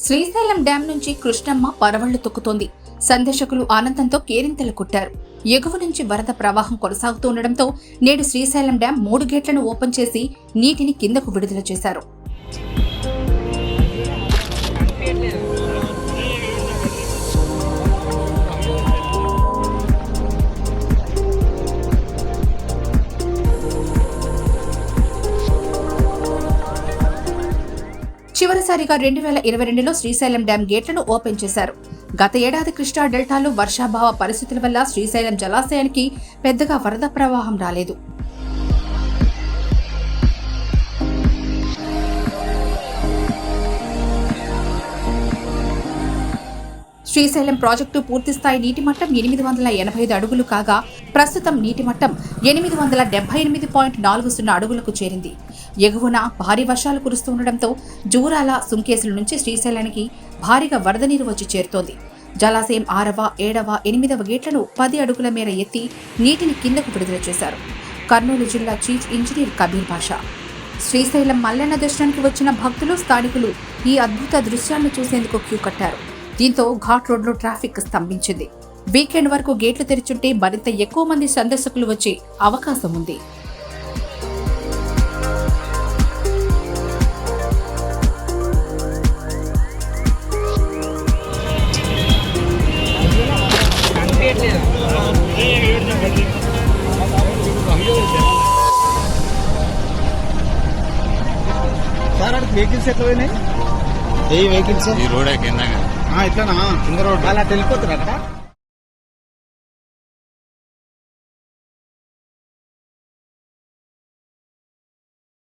Srisailam dam నుంచి కృష్ణమ్మ పరవళ్లు తొక్కుతోంది. సందర్శకులు ఆనందంతో కేరింతలు కొట్టారు. ఎగువ నుంచి వరద ప్రవాహం కొనసాగుతూ ఉండడంతో నేడు శ్రీశైలం డ్యాం 3 గేట్లను ఓపెన్ చేసి నీటిని కిందకు విడుదల చేశారు. చివరిసారిగా 2022లో శ్రీశైలం డ్యాం గేట్లను ఓపెన్ చేశారు. గత ఏడాది కృష్ణా డెల్టాలో వర్షాభావ పరిస్థితుల వల్ల శ్రీశైలం జలాశయానికి పెద్దగా వరద ప్రవాహం రాలేదు. శ్రీశైలం ప్రాజెక్టు పూర్తిస్థాయి నీటి మట్టం 885 అడుగులు కాగా ప్రస్తుతం నీటి మట్టం 878.40 అడుగులకు చేరింది. ఎగువన భారీ వర్షాలు కురుస్తుండటంతో జూరాల, సుంకేసుల నుంచి శ్రీశైలానికి భారీగా వరద నీరు వచ్చి చేరుతోంది. జలాశయం 6వ, 7వ, 8వ గేట్లను 10 అడుగుల మేర ఎత్తి నీటిని కిందకు విడుదల చేశారు. కర్నూలు జిల్లా చీఫ్ ఇంజనీర్ కబీర్ బాషా. శ్రీశైలం మల్లన్న దర్శనానికి వచ్చిన భక్తులు, స్థానికులు ఈ అద్భుత దృశ్యాలను చూసేందుకు క్యూ కట్టారు. దీంతో ఘాట్ రోడ్లో ట్రాఫిక్ స్తంభించింది. వీకెండ్ వరకు గేట్లు తెరిచుంటే మరింత ఎక్కువ మంది సందర్శకులు వచ్చే అవకాశం ఉంది. వెహికల్స్ ఎట్లా పోయినాయి? ఏ వెహికల్స్ ఈ రోడ్ ఎట్లా కింద రోడ్ అలా వెళ్ళిపోతున్నారు.